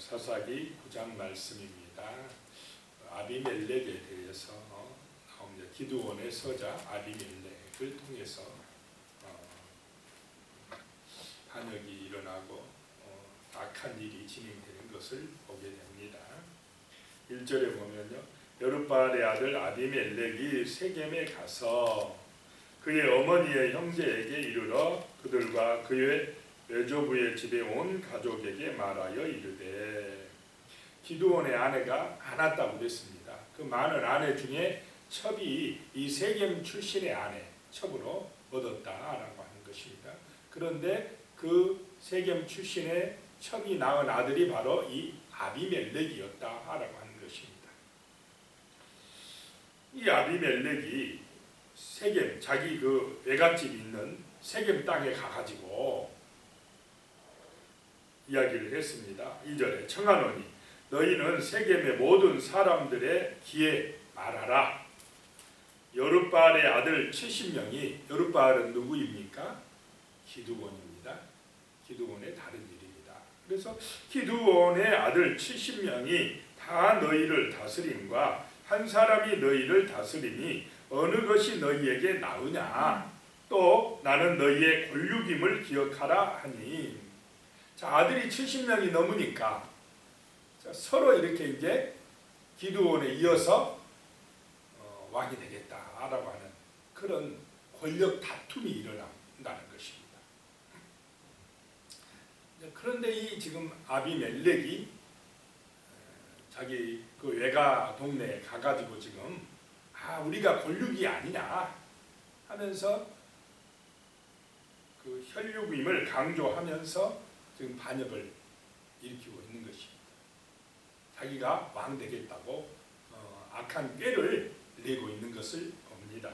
사사기 9장 말씀입니다. 아비멜렉에 대해서 나옵니다. 기드온의 서자 아비멜렉을 통해서 반역이 일어나고 악한 일이 진행되는 것을 보게 됩니다. 1절에 보면요, 여룻바알의 아들 아비멜렉이 세겜에 가서 그의 어머니의 형제에게 이르러 그들과 그의 외조부의 집에 온 가족에게 말하여 이르되, 기드온의 아내가 많았다고 그랬습니다. 그 많은 아내 중에 첩이 이 세겜 출신의 아내 첩으로 얻었다라고 하는 것입니다. 그런데 그 세겜 출신의 첩이 낳은 아들이 바로 이 아비멜렉이었다라고 하는 것입니다. 이 아비멜렉이 세겜, 자기 그 외갓집이 있는 세겜 땅에 가가지고 이야기를 했습니다. 2절에 청하노니 너희는 세겜의 모든 사람들의 귀에 말하라. 여룻바알의 아들 70명이, 여룻바알은 누구입니까? 기드온입니다. 기드온의 다른 일입니다. 그래서 기드온의 아들 70명이 다 너희를 다스림과 한 사람이 너희를 다스리니 어느 것이 너희에게 나으냐? 또 나는 너희의 권륙임을 기억하라 하니. 자, 아들이 70명이 넘으니까 서로 이렇게 이제 기드온에 이어서 왕이 되겠다라고 하는 그런 권력 다툼이 일어난다는 것입니다. 그런데 이 지금 아비멜렉이 자기 그 외가 동네에 가가지고 지금 우리가 권력이 아니냐 하면서 그 혈육임을 강조하면서 지금 반역을 일으키고 있는 것입니다. 자기가 왕 되겠다고 악한 꾀를 내고 있는 것을 봅니다.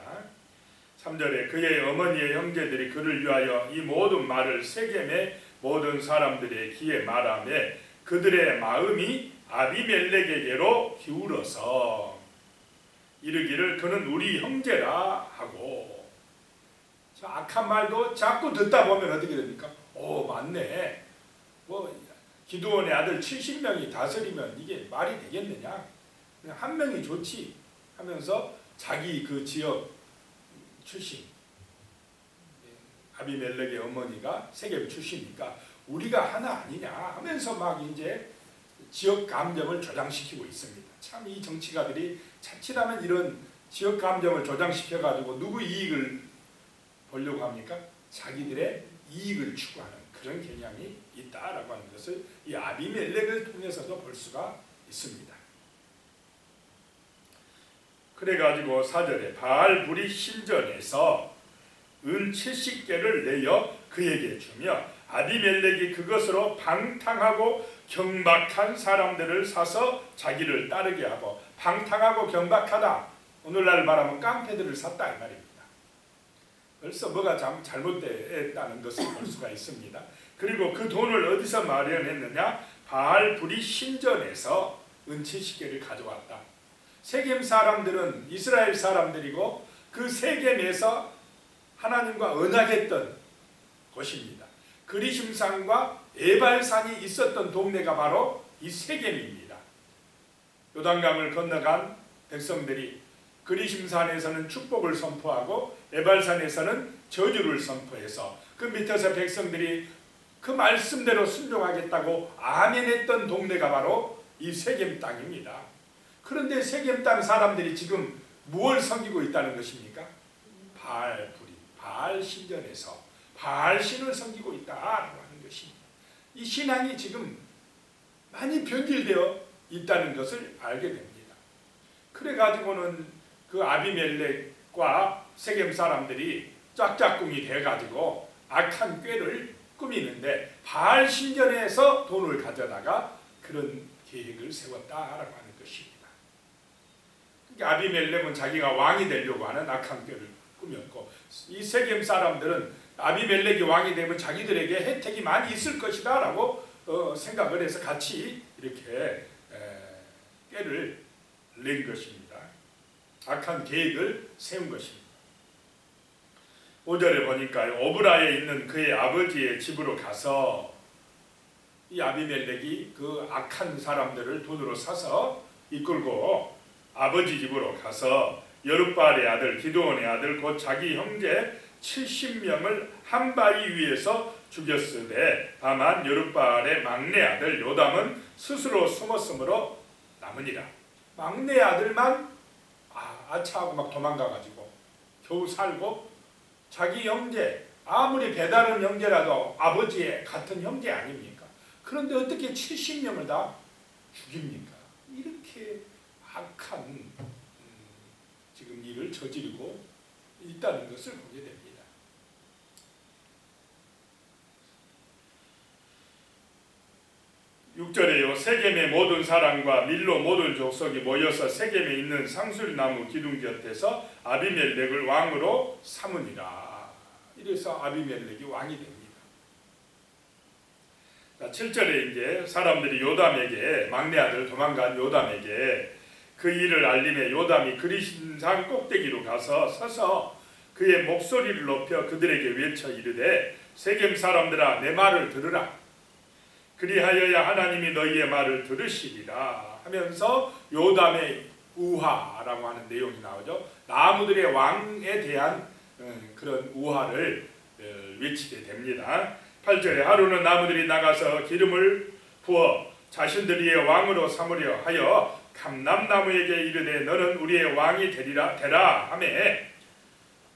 3절에 그의 어머니의 형제들이 그를 위하여 이 모든 말을 세겜의 모든 사람들의 귀에 말하며 그들의 마음이 아비멜렉에게로 기울어서 이르기를 그는 우리 형제라 하고. 악한 말도 자꾸 듣다 보면 어떻게 됩니까? 맞네. 기드온의 아들 70명이 다스리면 이게 말이 되겠느냐? 그냥 한 명이 좋지 하면서 자기 그 지역 출신 아비멜렉의 어머니가 세겜 출신이니까 우리가 하나 아니냐 하면서 막 이제 지역 감정을 조장시키고 있습니다. 참 이 정치가들이 자칫하면 이런 지역 감정을 조장시켜 가지고 누구 이익을 보려고 합니까? 자기들의 이익을 추구하는 그런 개념이 있다라고 하는 것을 이 아비멜렉을 통해서도 볼 수가 있습니다. 그래가지고 4절에 바알불이 신전에서 은 70개를 내어 그에게 주며 아비멜렉이 그것으로 방탕하고 경박한 사람들을 사서 자기를 따르게 하고, 방탕하고 경박하다, 오늘날 말하면 깡패들을 샀다 이 말입니다. 벌써 뭐가 잘못됐다는 것을 볼 수가 있습니다. 그리고 그 돈을 어디서 마련했느냐? 바알불이 신전에서 은 70개를 가져왔다. 세겜 사람들은 이스라엘 사람들이고 그 세겜에서 하나님과 언약했던 곳입니다. 그리심산과 에발산이 있었던 동네가 바로 이 세겜입니다. 요단강을 건너간 백성들이 그리심산에서는 축복을 선포하고 에발산에서는 저주를 선포해서 그 밑에서 백성들이 그 말씀대로 순종하겠다고 아멘했던 동네가 바로 이 세겜 땅입니다. 그런데 세겜 땅 사람들이 지금 무엇을 섬기고 있다는 것입니까? 바알불이, 바알 신전에서 바알 신을 섬기고 있다라고 하는 것입니다. 이 신앙이 지금 많이 변질되어 있다는 것을 알게 됩니다. 그래가지고는 그 아비멜렉과 세겜 사람들이 짝짝꿍이 돼가지고 악한 꾀를 꾸미는데 바알 신전에서 돈을 가져다가 그런 계획을 세웠다라고 하는 것입니다. 그러니까 아비멜렉은 자기가 왕이 되려고 하는 악한 꾀를 꾸몄고, 이 세겜 사람들은 아비멜렉이 왕이 되면 자기들에게 혜택이 많이 있을 것이다 라고 생각을 해서 같이 이렇게 꾀를 낸 것입니다. 악한 계획을 세운 것입니다. 5절에 보니까 오브라에 있는 그의 아버지의 집으로 가서 이 아비멜렉이 그 악한 사람들을 돈으로 사서 이끌고 아버지 집으로 가서 여룻바알의 아들 기드온의 아들 곧 자기 형제 70명을 한 바위 위에서 죽였으되 다만 여룻바알의 막내 아들 요담은 스스로 숨었으므로 남으니라. 막내 아들만 아차하고 막 도망가가지고 겨우 살고, 자기 형제 아무리 배다른 형제라도 아버지의 같은 형제 아닙니까? 그런데 어떻게 70명을 다 죽입니까? 이렇게 악한 지금 일을 저지르고 있다는 것을 보게 됩니다. 6절에요. 세겜의 모든 사람과 밀로 모든 족속이 모여서 세겜에 있는 상술나무 기둥 곁에서 아비멜렉을 왕으로 삼으니라. 이래서 아비멜렉이 왕이 됩니다. 7절에 이제 사람들이 요담에게, 막내 아들 도망간 요담에게 그 일을 알림해 요담이 그리신산 꼭대기로 가서 서서 그의 목소리를 높여 그들에게 외쳐 이르되 세겜 사람들아 내 말을 들으라. 그리하여야 하나님이 너희의 말을 들으시리라 하면서 요담의 우화라고 하는 내용이 나오죠. 나무들의 왕에 대한 그런 우화를 외치게 됩니다. 8절에 하루는 나무들이 나가서 기름을 부어 자신들의 왕으로 삼으려 하여 감람나무에게 이르되 너는 우리의 왕이 되라 하매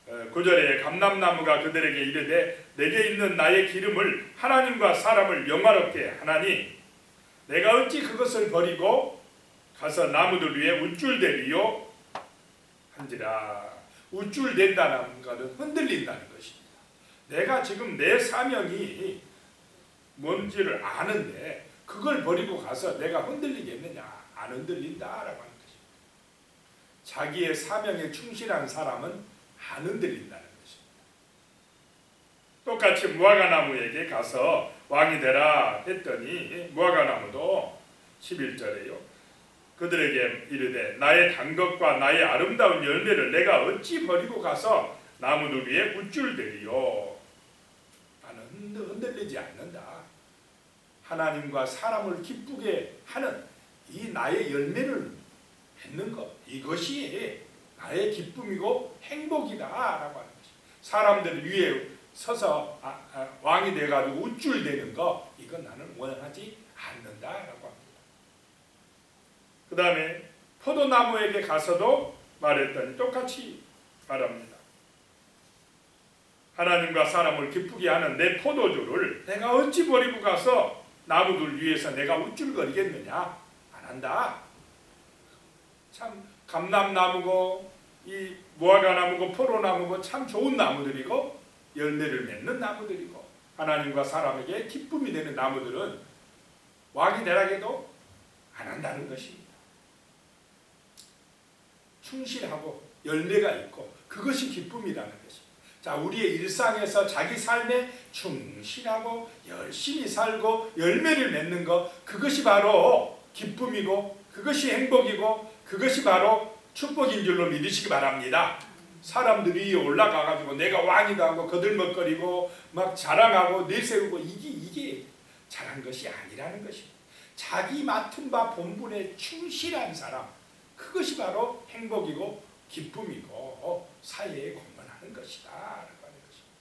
9절에 감람나무가 그들에게 이르되 내게 있는 나의 기름을 하나님과 사람을 영화롭게 하나니 내가 어찌 그것을 버리고 가서 나무들 위에 우쭐대리요 한지라. 우쭐댄다는 것은 흔들린다는 것입니다. 내가 지금 내 사명이 뭔지를 아는데 그걸 버리고 가서 내가 흔들리겠느냐? 안 흔들린다라고 하는 것입니다. 자기의 사명에 충실한 사람은 안 흔들린다는 것입니다. 똑같이 무화과나무에게 가서 왕이 되라 했더니 무화과나무도 11절에요. 그들에게 이르되 나의 단 것과 나의 아름다운 열매를 내가 어찌 버리고 가서 나무들 위에 우쭐대리요. 나는 흔들리지 않는다. 하나님과 사람을 기쁘게 하는 이 나의 열매를 맺는 것, 이것이 나의 기쁨이고 행복이다라고 하는 것입니다. 사람들 위에 서서 왕이 돼가지고 우쭐대는 거, 이건 나는 원하지 않는다라고 합니다. 그 다음에 포도나무에게 가서도 말했더니 똑같이 말합니다. 하나님과 사람을 기쁘게 하는 내 포도주를 내가 어찌 버리고 가서 나무들 위에서 내가 우쭐거리겠느냐? 안 한다. 참 감람나무고 이 무화과나무고 포도나무고 참 좋은 나무들이고 열매를 맺는 나무들이고 하나님과 사람에게 기쁨이 되는 나무들은 왕이 되라게도 안 한다는 것입니다. 충실하고 열매가 있고 그것이 기쁨이라는 것입니다. 자, 우리의 일상에서 자기 삶에 충실하고 열심히 살고 열매를 맺는 것, 그것이 바로 기쁨이고 그것이 행복이고 그것이 바로 축복인 줄로 믿으시기 바랍니다. 사람들이 올라가가지고 내가 왕이다 하고 거들먹거리고 막 자랑하고 내세우고 이게 잘한 것이 아니라는 것입니다. 자기 맡은 바 본분에 충실한 사람, 그것이 바로 행복이고 기쁨이고 사회에 공헌하는 것이다 라고 하는 것입니다.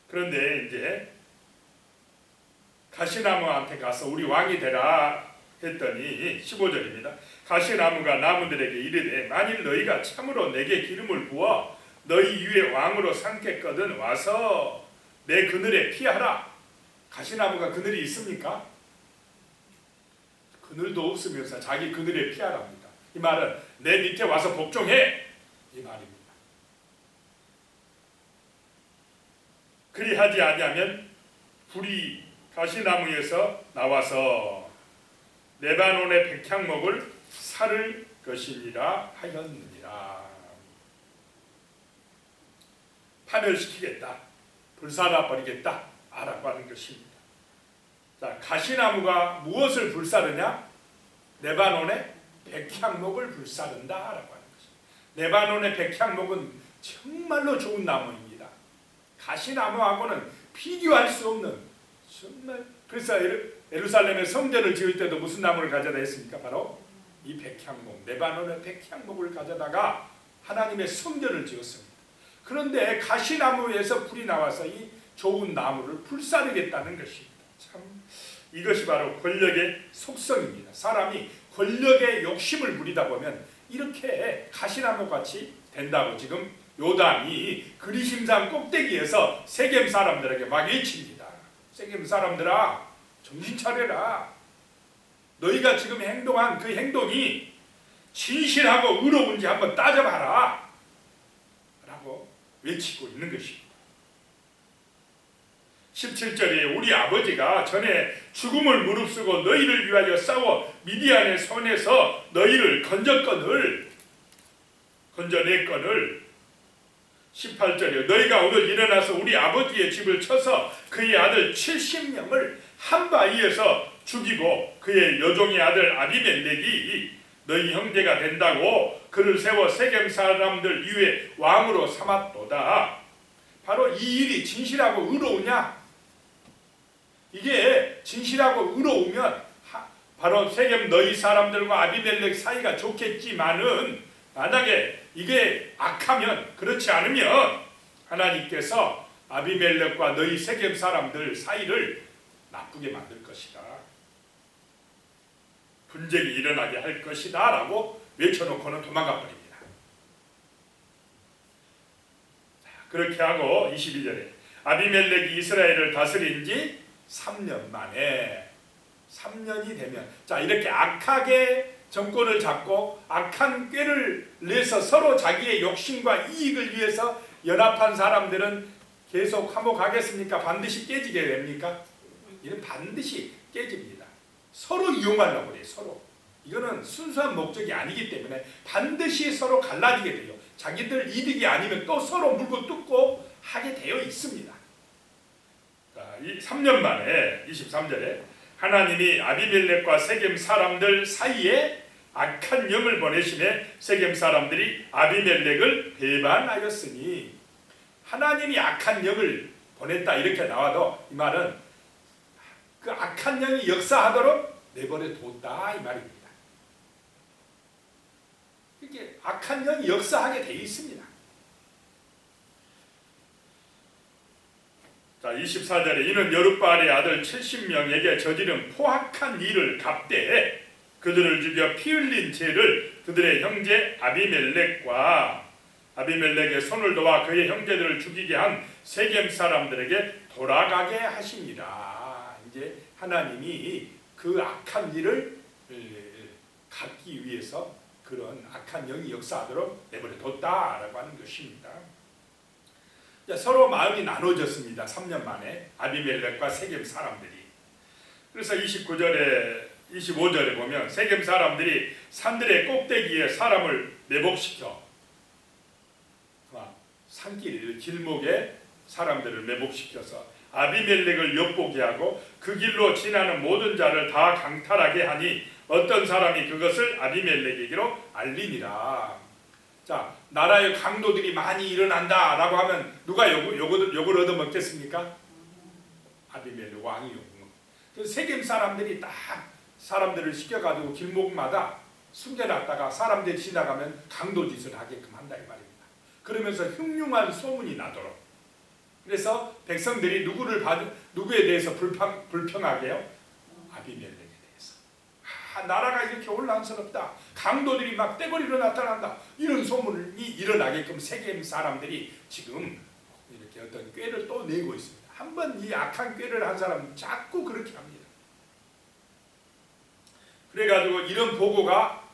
그런데 이제 가시나무한테 가서 우리 왕이 되라 했더니 15절입니다. 가시나무가 나무들에게 이르되 만일 너희가 참으로 내게 기름을 부어 너희 위에 왕으로 삼겠거든 와서 내 그늘에 피하라. 가시나무가 그늘이 있습니까? 그늘도 없으면서 자기 그늘에 피하랍니다. 이 말은 내 밑에 와서 복종해 이 말입니다. 그리하지 아니하면 불이 가시나무에서 나와서 레바논의 백향목을 살을 것이니라 하였느니라. 파멸시키겠다, 불살라 버리겠다 라고 하는 것입니다. 자, 가시나무가 무엇을 불사르냐? 레바논의 백향목을 불사른다 라고 하는 것입니다. 레바논의 백향목은 정말로 좋은 나무입니다. 가시나무하고는 비교할 수 없는 정말 그래서 예루살렘에 성전을 지을 때도 무슨 나무를 가져다 했습니까? 바로 이 백향목, 레바논의 백향목을 가져다가 하나님의 성전을 지었습니다. 그런데 가시나무에서 불이 나와서 이 좋은 나무를 불사르겠다는 것입니다. 참 이것이 바로 권력의 속성입니다. 사람이 권력의 욕심을 부리다 보면 이렇게 가시나무같이 된다고 지금 요담이 그리심산 꼭대기에서 세겜 사람들에게 막 외칩니다. 세겜 사람들아, 정신 차려라. 너희가 지금 행동한 그 행동이 진실하고 의로운지 한번 따져봐라 라고 외치고 있는 것입니다. 17절에 우리 아버지가 전에 죽음을 무릅쓰고 너희를 위하여 싸워 미디안의 손에서 너희를 건져냈거늘 18절에 너희가 오늘 일어나서 우리 아버지의 집을 쳐서 그의 아들 70명을 한 바위에서 죽이고 그의 여종의 아들 아비멜렉이 너희 형제가 된다고 그를 세워 세겜 사람들 위에 왕으로 삼았도다. 바로 이 일이 진실하고 의로우냐? 이게 진실하고 의로우면 바로 세겜 너희 사람들과 아비멜렉 사이가 좋겠지만은 만약에 이게 악하면, 그렇지 않으면 하나님께서 아비멜렉과 너희 세겜 사람들 사이를 나쁘게 만들 것이다. 분쟁이 일어나게 할 것이다 라고 외쳐놓고는 도망가 버립니다. 그렇게 하고 22절에 아비멜렉이 이스라엘을 다스린 지 3년 만에 3년이 되면, 자, 이렇게 악하게 정권을 잡고 악한 꾀를 내서 서로 자기의 욕심과 이익을 위해서 연합한 사람들은 계속 화목하겠습니까? 반드시 깨지게 됩니까? 이는 반드시 깨집니다. 서로 이용하려고 그래요. 서로. 이거는 순수한 목적이 아니기 때문에 반드시 서로 갈라지게 돼요. 자기들 이득이 아니면 또 서로 물고 뜯고 하게 되어 있습니다. 자, 이 3년 만에 23절에 하나님이 아비멜렉과 세겜 사람들 사이에 악한 영을 보내심에 세겜 사람들이 아비멜렉을 배반하였으니, 하나님이 악한 영을 보냈다 이렇게 나와도 이 말은 그 악한 영이 역사하도록 내버려 뒀다 이 말입니다. 이렇게 악한 영이 역사하게 돼 있습니다. 자, 24절에 이는 여룻바알의 아들 70명에게 저지른 포악한 일을 갚되 그들을 죽여 피 흘린 죄를 그들의 형제 아비멜렉과 아비멜렉의 손을 도와 그의 형제들을 죽이게 한 세겜 사람들에게 돌아가게 하시니라. 이제 하나님이 그 악한 일을 갚기 위해서 그런 악한 영이 역사하도록 내버려 뒀다라고 하는 것입니다. 서로 마음이 나눠졌습니다. 3년 만에 아비멜렉과 세겜 사람들이. 그래서 25절에 보면 세겜 사람들이 산들의 꼭대기에 사람을 매복시켜 산길 길목에 사람들을 매복시켜서 아비멜렉을 엿보게 하고 그 길로 지나는 모든 자를 다 강탈하게 하니 어떤 사람이 그것을 아비멜렉에게로 알리니라. 자, 나라의 강도들이 많이 일어난다 라고 하면 누가 욕을 얻어먹겠습니까? 아비멜렉 왕이 욕을 먹고. 그래서 세겜 사람들이 딱 사람들을 시켜가지고 길목마다 숨겨놨다가 사람들이 지나가면 강도짓을 하게끔 한다 이 말입니다. 그러면서 흉흉한 소문이 나도록. 그래서 백성들이 누구에 대해서 불평하게요? 아비멜렉에 대해서. 나라가 이렇게 혼란스럽다. 강도들이 막 떼거리로 나타난다. 이런 소문이 일어나게끔 세겜 사람들이 지금 이렇게 어떤 꾀를 또 내고 있습니다. 한번 이 악한 꾀를 한 사람은 자꾸 그렇게 합니다. 그래가지고 이런 보고가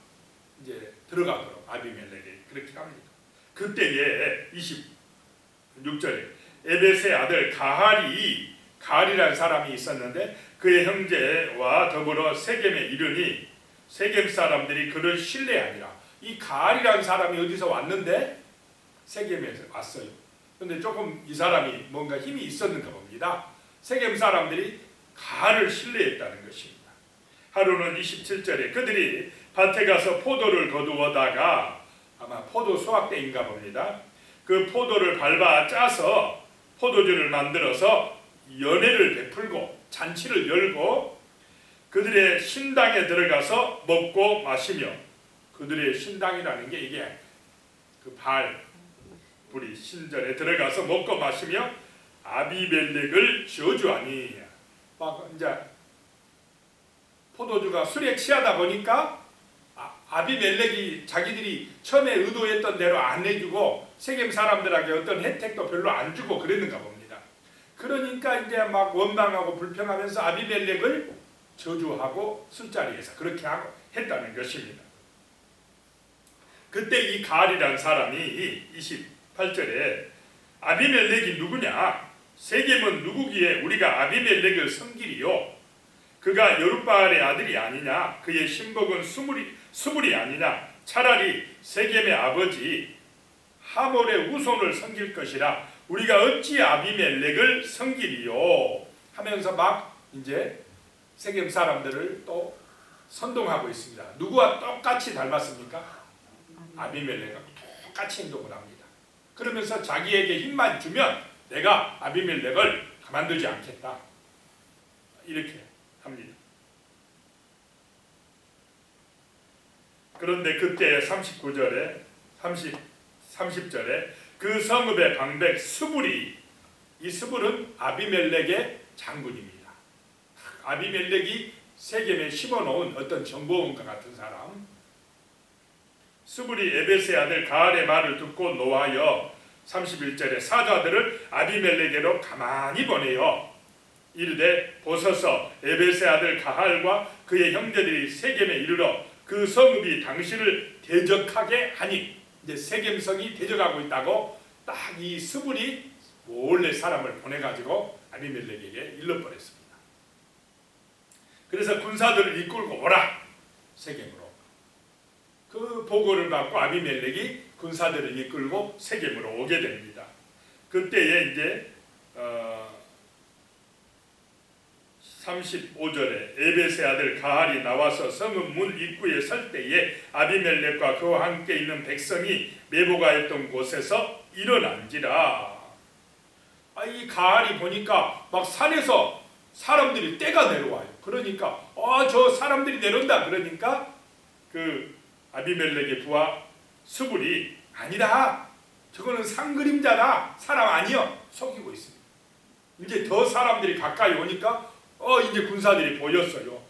이제 들어가도록 아비멜렉이 그렇게 합니다. 그때에 26절에 에벳의 아들 가할이라는 사람이 있었는데 그의 형제와 더불어 세겜에 이르니 세겜 사람들이 그를 신뢰하니라. 이 가할이라는 사람이 어디서 왔는데 세겜에서 왔어요. 그런데 조금 이 사람이 뭔가 힘이 있었는가 봅니다. 세겜 사람들이 가할을 신뢰했다는 것입니다. 하루는 27절에 그들이 밭에 가서 포도를 거두어다가 아마 포도 수확 때인가 봅니다. 그 포도를 밟아 짜서 포도주를 만들어서 연회를 베풀고 잔치를 열고 그들의 신당에 들어가서 먹고 마시며, 그들의 신당이라는 게 이게 그 바알불이 신전에 들어가서 먹고 마시며 아비멜렉을 저주하니. 막 이제 포도주가 술에 취하다 보니까 아비멜렉이 자기들이 처음에 의도했던 대로 안 해주고 세겜 사람들에게 어떤 혜택도 별로 안 주고 그랬는가 봅니다. 그러니까 이제 막 원망하고 불평하면서 아비멜렉을 저주하고 술자리에서 그렇게 하고 했다는 것입니다. 그때 이 가알이라는 사람이 28절에 아비멜렉이 누구냐? 세겜은 누구기에 우리가 아비멜렉을 섬기리요? 그가 여룻바알의 아들이 아니냐? 그의 신복은 스물이 아니냐? 차라리 세겜의 아버지 하몰의 후손을 섬길 것이라 우리가 어찌 아비멜렉을 섬기리요? 하면서 막 이제 세겜 사람들을 또 선동하고 있습니다. 누구와 똑같이 닮았습니까? 아비멜렉하고 똑같이 행동을 합니다. 그러면서 자기에게 힘만 주면 내가 아비멜렉을 가만두지 않겠다, 이렇게 합니다. 그런데 그때 39절에 30절에 그 성읍의 방백 스불이, 이 스불은 아비멜렉의 장군입니다. 아비멜렉이 세겜에 심어놓은 어떤 정보원과 같은 사람, 스불이 에벳의 아들 가알의 말을 듣고 노하여 31절에 사자들을 아비멜렉에로 가만히 보내요. 이르되 보소서 에벳의 아들 가알과 그의 형제들이 세겜에 이르러 그 성읍이 당신을 대적하게 하니, 이제 세겜성이 대적하고 있다고 딱 이 스불이 몰래 사람을 보내가지고 아비멜렉에게 일러버렸습니다. 그래서 군사들을 이끌고 오라, 세겜으로. 그 보고를 받고 아비멜렉이 군사들을 이끌고 세겜으로 오게 됩니다. 그때에 이제 35절에 에벳의 아들 가알이 나와서 성읍 문 입구에 설 때에 아비멜렉과 그와 함께 있는 백성이 메보가했던 곳에서 일어난지라. 이 가알이 보니까 막 산에서 사람들이 떼가 내려와요. 그러니까 저 사람들이 내려온다. 그러니까 그 아비멜렉의 부하 스불이 아니다, 저거는 상그림자다, 사람 아니여, 속이고 있습니다. 이제 더 사람들이 가까이 오니까 이제 군사들이 보였어요.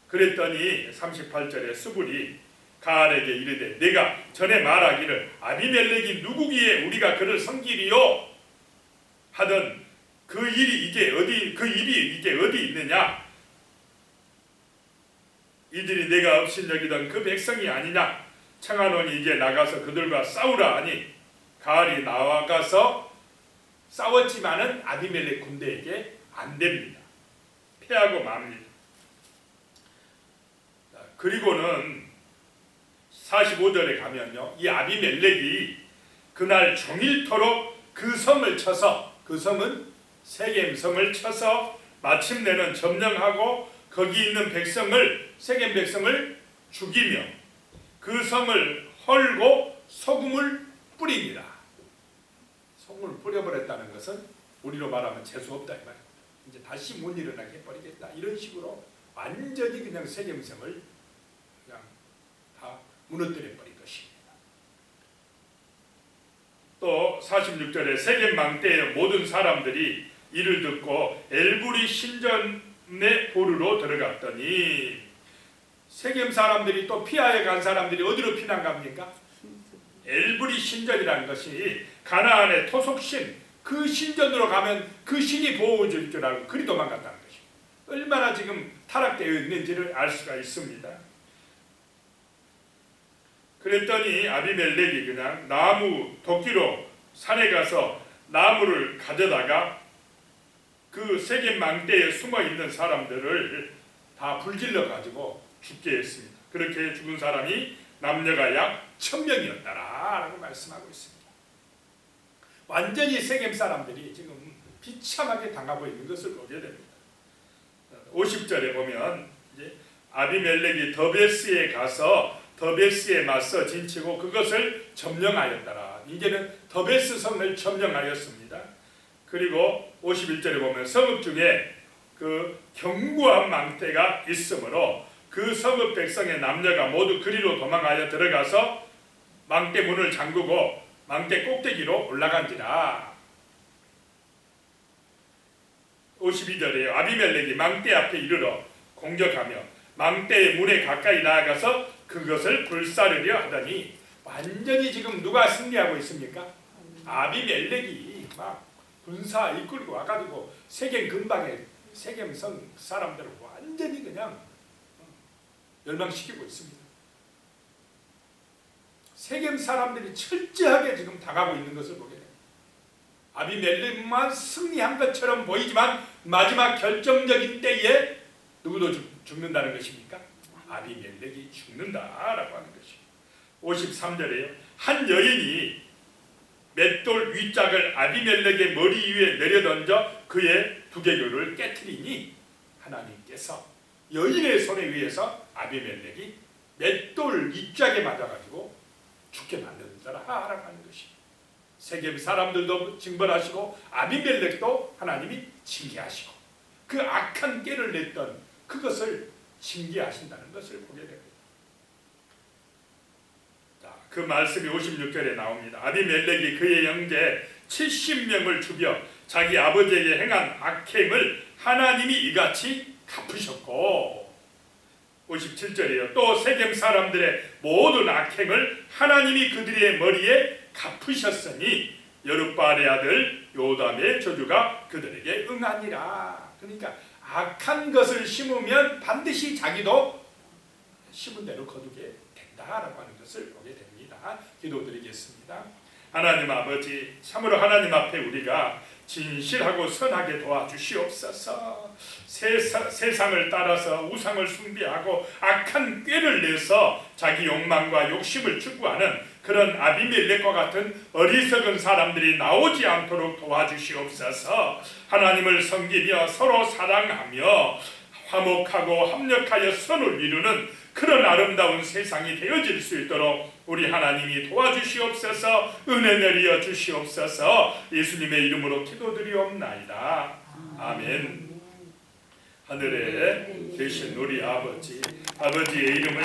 그랬더니 38절에 스불이 가알에게 이르되 내가 전에 말하기를 아비멜렉이 누구기에 우리가 그를 섬기리요 하던 그 일이 이게 어디 있느냐? 이들이 내가 없인 여기던 그 백성이 아니냐? 청하노니 이제 나가서 그들과 싸우라 하니 가알이 나가서 싸웠지만은 아비멜렉 군대에게 안 됩니다. 패하고 맙니다. 그리고는 45절에 가면요, 이 아비멜렉이 그날 종일토록 그 성을 쳐서, 그 성은 세겜성을 쳐서 마침내는 점령하고 거기 있는 백성을, 세겜 백성을 죽이며 그 성을 헐고 소금을 뿌립니다. 소금을 뿌려버렸다는 것은 우리로 말하면 재수없다 이 말입니다. 이제 다시 못 일어나게 해버리겠다, 이런 식으로 완전히 그냥 세겜성을 그냥 다 무너뜨려버린 것입니다. 또 46절에 세겜 망대의 모든 사람들이 이를 듣고 엘브리 신전에 보르러 들어갔더니, 세겜 사람들이 또 피하여 간 사람들이 어디로 피난 갑니까? 엘브리 신전이라는 것이 가나안의 토속신, 그 신전으로 가면 그 신이 보호해 줄 줄 알고 그리 도망갔다는 것입니다. 얼마나 지금 타락되어 있는지를 알 수가 있습니다. 그랬더니 아비멜렉이 그냥 나무 도끼로 산에 가서 나무를 가져다가 그 세겜 망대에 숨어 있는 사람들을 다 불질러 가지고 죽게 했습니다. 그렇게 죽은 사람이 남녀가 약 1000명이었다라고 말씀하고 있습니다. 완전히 세겜 사람들이 지금 비참하게 당하고 있는 것을 보게 됩니다. 50절에 보면 이제 아비멜렉이 더베스에 가서 더베스에 맞서 진치고 그것을 점령하였더라. 이제는 더베스 성을 점령하였습니다. 그리고 51절에 보면 성읍 중에 그 견고한 망대가 있으므로 그 성읍 백성의 남녀가 모두 그리로 도망하여 들어가서 망대 문을 잠그고 망대 꼭대기로 올라간지라. 52절에요. 아비멜렉이 망대 앞에 이르러 공격하며 망대의 문에 가까이 나아가서 그것을 불사르려 하더니, 완전히 지금 누가 승리하고 있습니까? 아비멜렉이 막 군사 이끌고 와가지고 세겜 근방에 세겜성 사람들을 완전히 그냥 멸망시키고 있습니다. 세겜 사람들이 철저하게 지금 당하고 있는 것을 보게 됩니다. 아비멜렉만 승리한 것처럼 보이지만 마지막 결정적인 때에 누구도 죽는다는 것입니까? 아비멜렉이 죽는다라고 하는 것입니다. 53절에요. 한 여인이 맷돌 윗짝을 아비멜렉의 머리 위에 내려던져 그의 두개교를 깨트리니 하나님께서 여인의 손에 의해서 아비멜렉이 맷돌 윗짝에 맞아가지고 죽게 만든다라고 하는 것입니다. 세겜 사람들도 징벌하시고 아비멜렉도 하나님이 징계하시고 그 악한 깨를 냈던 그것을 징계하신다는 것을 보게 됩니다. 자, 그 말씀이 56절에 나옵니다. 아비멜렉이 그의 형제 70명을 죽여 자기 아버지에게 행한 악행을 하나님이 이같이 갚으셨고, 57절이에요. 또 세겜 사람들의 모든 악행을 하나님이 그들의 머리에 갚으셨으니 여룻바알의 아들 요담의 저주가 그들에게 응하니라. 그러니까 악한 것을 심으면 반드시 자기도 심은 대로 거두게 된다라고 하는 것을 보게 됩니다. 기도드리겠습니다. 하나님 아버지, 참으로 하나님 앞에 우리가 진실하고 선하게 도와주시옵소서. 세상을 따라서 우상을 숭배하고 악한 꾀를 내서 자기 욕망과 욕심을 추구하는 그런 아비멜렉과 같은 어리석은 사람들이 나오지 않도록 도와주시옵소서. 하나님을 섬기며 서로 사랑하며 화목하고 합력하여 선을 이루는 그런 아름다운 세상이 되어질 수 있도록 우리 하나님이 도와주시옵소서. 은혜 내려 주시옵소서. 예수님의 이름으로 기도드리옵나이다. 아멘. 하늘에 계신 우리 아버지, 아버지의 이름을